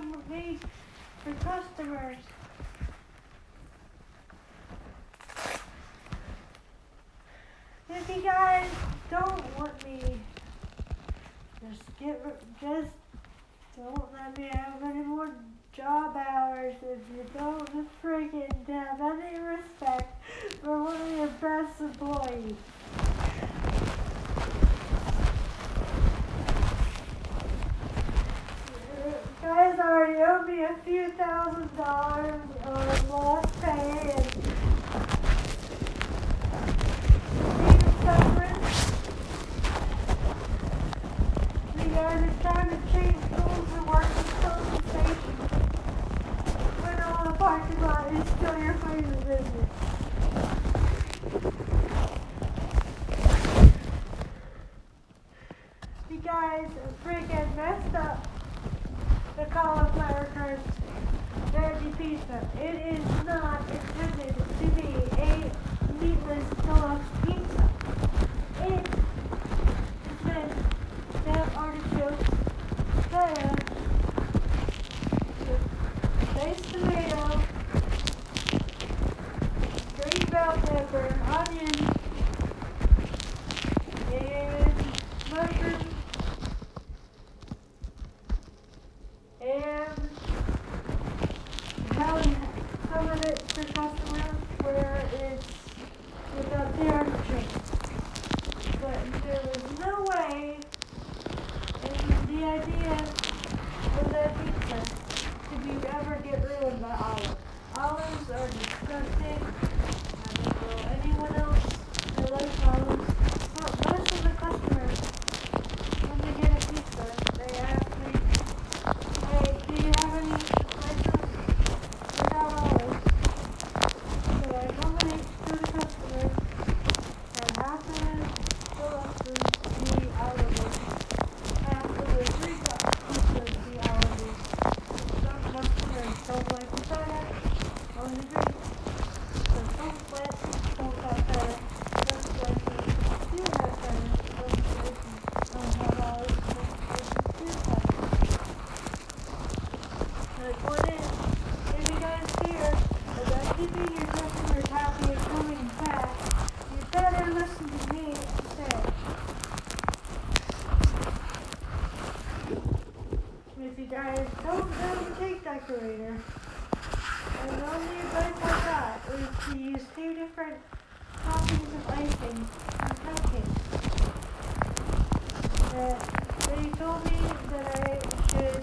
custom made for customers. If you guys don't want me, just don't let me have any more job hours. If you don't freaking have any respect for one of your best employees. You guys already owe me a few $1,000s or lost pay and you guys are trying to change rules and workers' compensation when all the parking lot is still your place of business. You guys freaking messed up the cauliflower crust veggie pizza. It is not intended to be a meatless deluxe pizza. It is meant to have artichokes, lettuce, diced tomato, green bell pepper, onion, and mushrooms, and having some of it for customers where it's without the artichoke. But there was no way in the idea of that pizza to ever get ruined by olives. Olives are disgusting. I don't know anyone else that likes olives. But most of the customers, when they get a pizza, they ask me, hey, do you have any slices without olives? So I nominate to the customer, and half of the deluxes be olives. Half of the pizzas be olives. Some customers don't like the feta or the drink. So some places don't have feta. Some places do have feta. Some places don't have olives. Some places do have it. The point is, if you guys care about keeping your customers happy and coming back, you better listen to me instead. If you guys don't have a cake decorator, and the only advice I got is to use 2 different toppings of icing on cupcakes. They told me that I should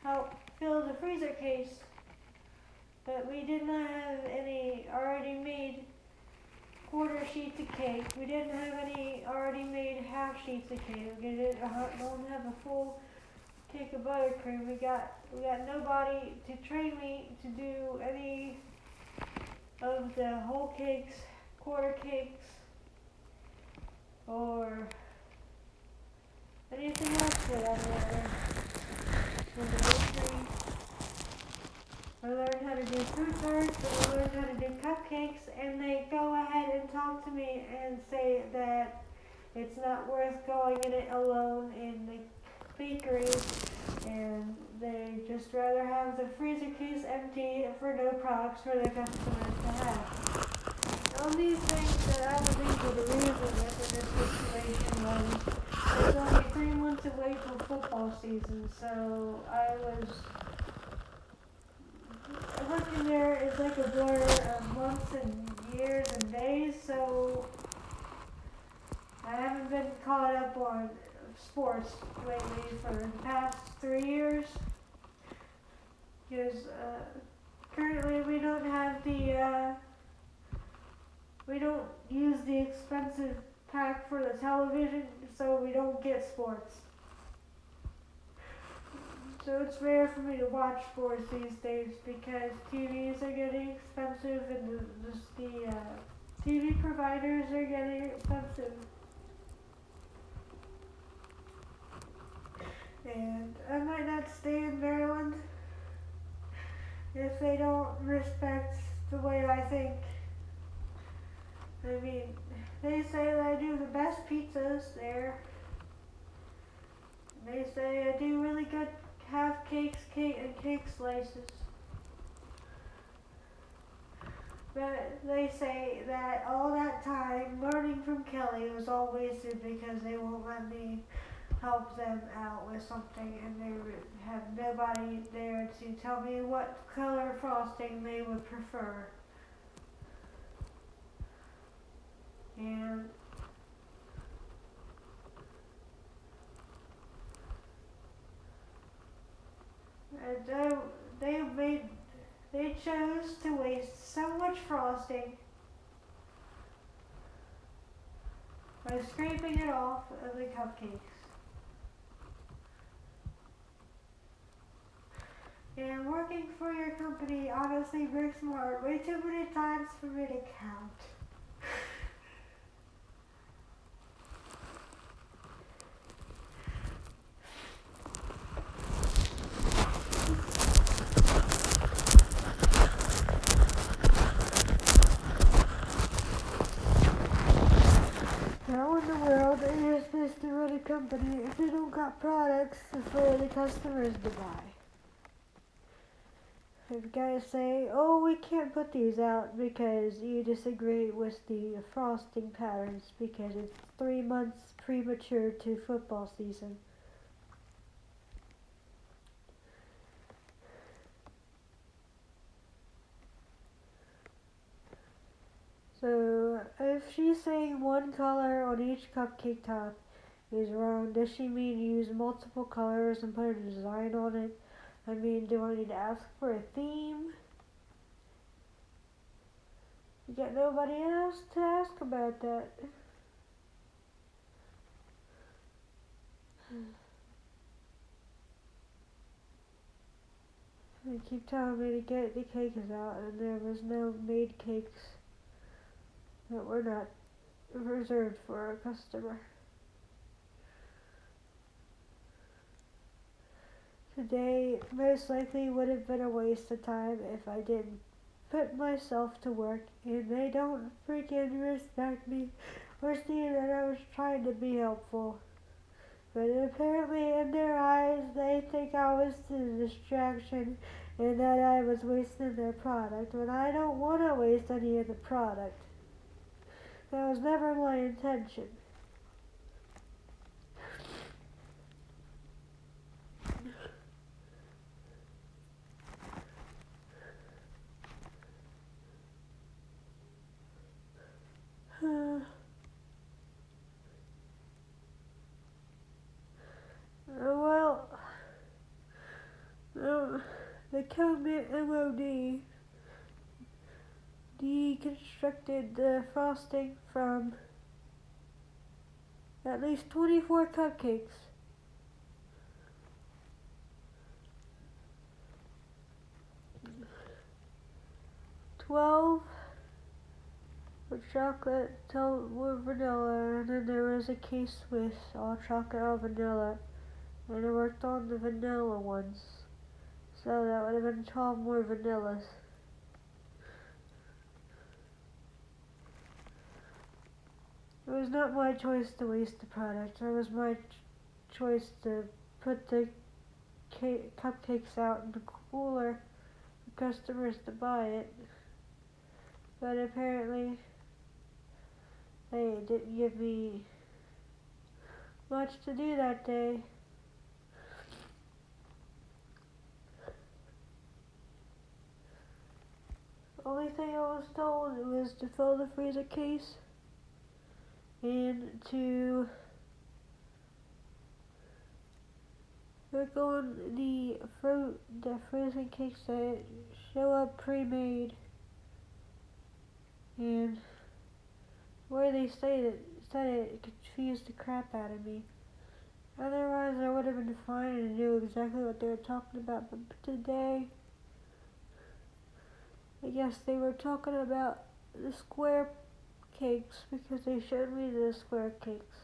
help fill the freezer case, but we did not have any already made quarter sheets of cake. We didn't have any already made half sheets of cake. We don't have a full cake of buttercream. We got nobody to train me to do any of the whole cakes, quarter cakes, or anything else for that matter. With the bakery, I learned how to do fruit tarts, and I learned how to do cupcakes, and they go ahead and talk to me and say that it's not worth going in it alone in the bakery, and they just rather have the freezer case empty for no products for the customers to have. The only thing that I was able to reason with in this situation was there's only 3 months away till football season, so I was working there is like a blur of months and years and days, so I haven't been caught up on sports lately for the past 3 years, because currently we don't have we don't use the expensive pack for the television, so we don't get sports. So it's rare for me to watch sports these days because TVs are getting expensive and the TV providers are getting expensive. And I might not stay in Maryland if they don't respect the way I think. I mean, they say that I do the best pizzas there, say I do really good half cakes, and cake slices. But they say that all that time learning from Kelly was all wasted because they won't let me help them out with something, and they would have nobody there to tell me what color frosting they would prefer. And they made they chose to waste so much frosting by scraping it off of the cupcakes. And working for your company honestly breaks my heart way too many times for me to count. How in the world are you supposed to run a company if you don't got products for the customers to buy? If guys say, oh, we can't put these out because you disagree with the frosting patterns because it's 3 months premature to football season. So, if she's saying one color on each cupcake top is wrong, does she mean use multiple colors and put a design on it? I mean, do I need to ask for a theme? You got nobody else to ask about that. They keep telling me to get the cakes out, and there was no made cakes that were not reserved for a customer. Today most likely would have been a waste of time if I didn't put myself to work, and they don't freaking respect me or see that I was trying to be helpful. But apparently in their eyes they think I was a distraction and that I was wasting their product when I don't want to waste any of the product. That was never my intention. Well, the Comet MOD deconstructed the frosting from at least 24 cupcakes. 12 with chocolate, 12 with vanilla, and then there was a case with all chocolate or vanilla, and I worked on the vanilla ones, so that would have been 12 more vanillas. It was not my choice to waste the product. It was my choice to put the cupcakes out in the cooler for customers to buy it. But apparently they didn't give me much to do that day. The only thing I was told was to fill the freezer case and to work on the frozen cakes that show up pre-made, and where they said it confused the crap out of me. Otherwise I would have been fine and knew exactly what they were talking about, but today I guess they were talking about the square cakes because they showed me the square cakes.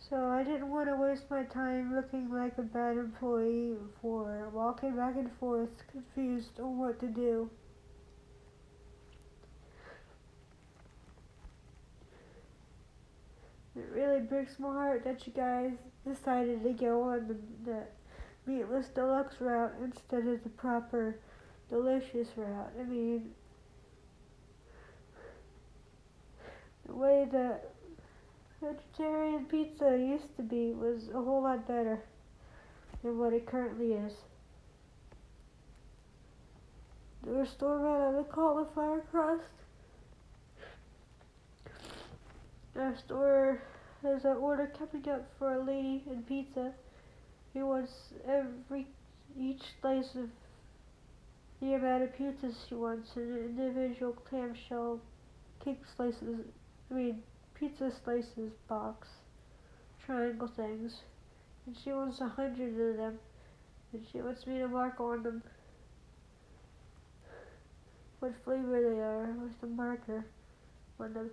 So I didn't want to waste my time looking like a bad employee for walking back and forth confused on what to do. It really breaks my heart that you guys decided to go on the meatless deluxe route instead of the proper delicious route. I mean, the way the vegetarian pizza used to be was a whole lot better than what it currently is. Their store ran out of cauliflower crust. Our store has an order coming up for a lady in pizza who wants each slice of the amount of pizza she wants in an individual clamshell pizza slices box, triangle things. And she wants 100 of them. And she wants me to mark on them what flavor they are with the marker on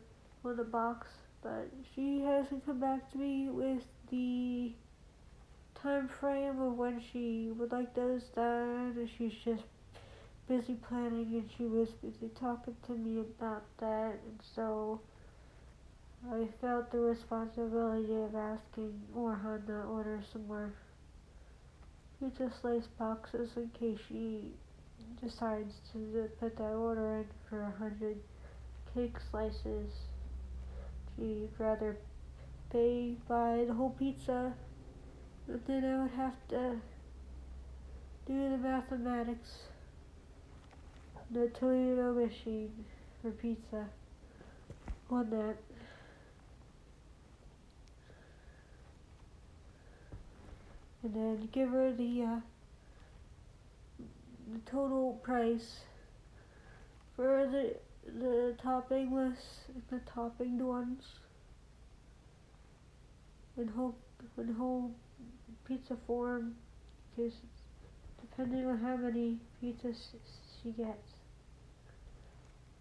the box. But she hasn't come back to me with the time frame of when she would like those done, and she's just busy planning, and she was busy talking to me about that, and so I felt the responsibility of asking Orhan to order some more pizza slice boxes in case she decides to put that order in for 100 cake slices. She'd rather buy the whole pizza, but then I would have to do the mathematics, the Toledo machine for pizza on that. And then give her the total price for the toppingless and the toppinged ones, in whole pizza form, because depending on how many pizzas she gets,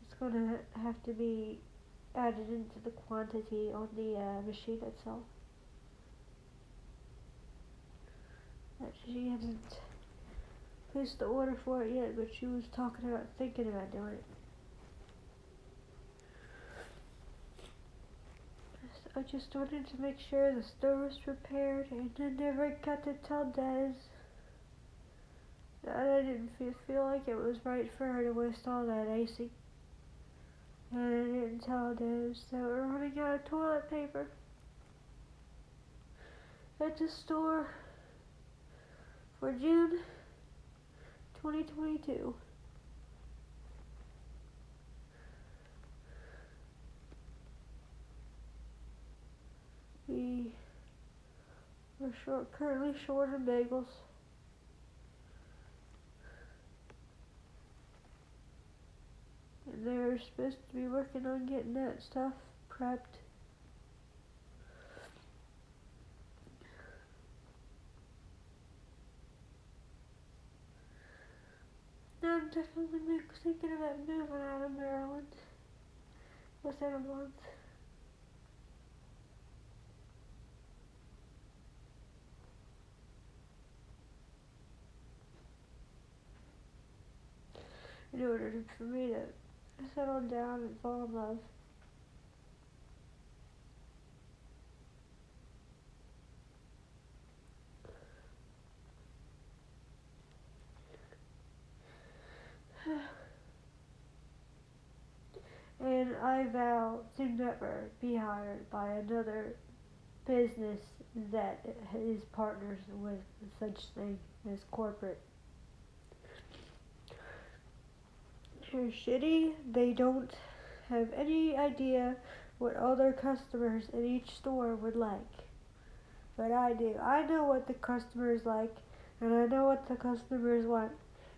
it's gonna have to be added into the quantity on the machine itself. But she hasn't placed the order for it yet, but she was thinking about doing it. I just wanted to make sure the stove was prepared, and I never got to tell Des that I didn't feel like it was right for her to waste all that icing. And I didn't tell Des that we're running out of toilet paper at the store for June 2022. We are currently short of bagels. And they're supposed to be working on getting that stuff prepped. I'm definitely thinking about moving out of Maryland within a month. In order for me to settle down and fall in love. And I vow to never be hired by another business that is partners with such thing as corporate. They're shitty. They don't have any idea what other customers in each store would like. But I do. I know what the customers like, and I know what the customers want.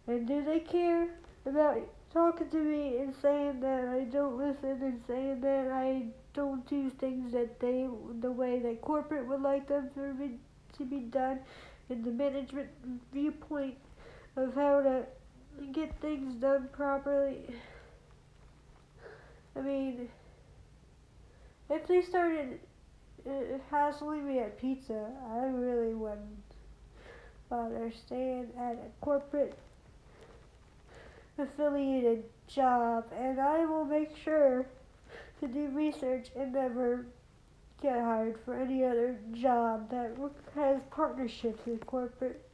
And do they care about talking to me and saying that I don't listen and saying that I don't do things the way that corporate would like them to be done, in the management viewpoint of how to get things done properly? I mean, if they started hassling me at pizza, I really wouldn't bother staying at a corporate affiliated job, and I will make sure to do research and never get hired for any other job that has partnerships with corporate.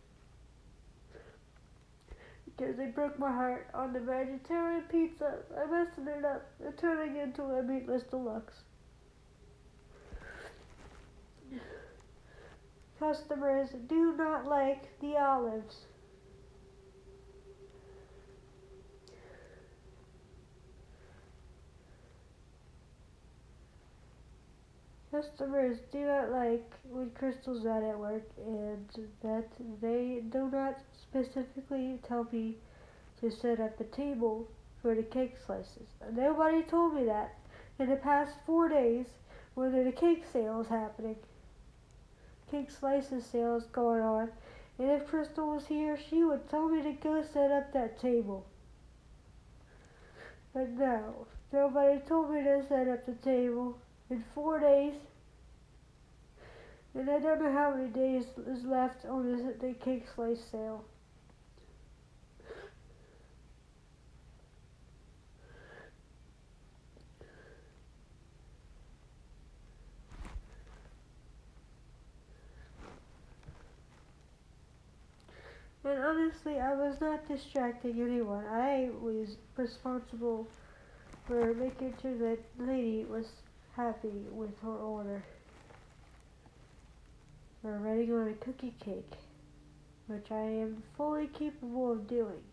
Because they broke my heart on the vegetarian pizza. I'm messing it up and turning it into a meatless deluxe. Customers do not like the olives. Customers do not like when Crystal's not at work, and that they do not specifically tell me to set up the table for the cake slices. Nobody told me that in the past 4 days when the cake sale is happening. Cake slices sale is going on, and if Crystal was here, she would tell me to go set up that table. But no, nobody told me to set up the table in 4 days. And I don't know how many days is left on the cake slice sale. And honestly, I was not distracting anyone. I was responsible for making sure that lady was happy with her order. We're writing on a cookie cake, which I am fully capable of doing.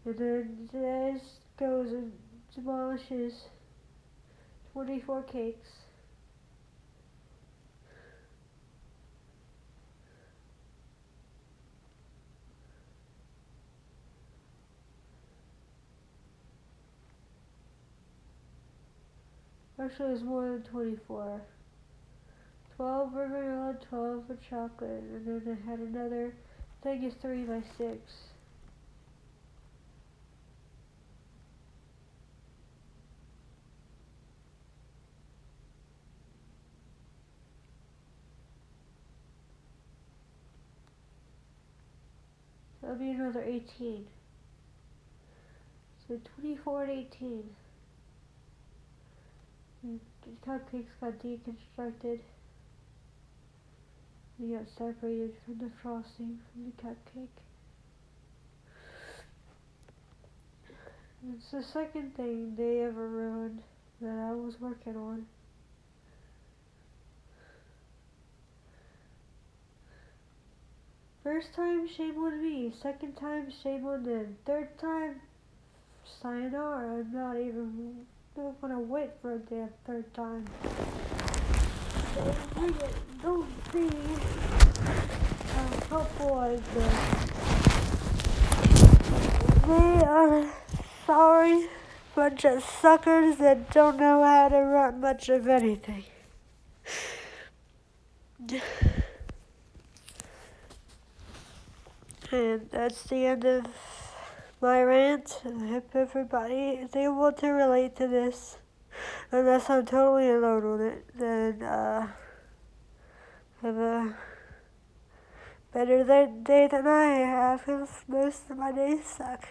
And then this goes and demolishes 24 cakes. Actually, it's more than 24. 12 for vanilla, 12 for chocolate, and then I had another thing is 3 by 6. That'll be another 18. So 24 and 18. The cupcakes got deconstructed. They got separated from the frosting from the cupcake. It's the second thing they ever ruined that I was working on. First time, shame on me. Second time, shame on them. Third time, sayonara. I'm not gonna wait for a damn third time. Don't be helpful as they are sorry bunch of suckers that don't know how to run much of anything. And that's the end of my rant. I hope everybody is able to relate to this. Unless I'm totally alone on it, then have a better day than I have, because most of my days suck.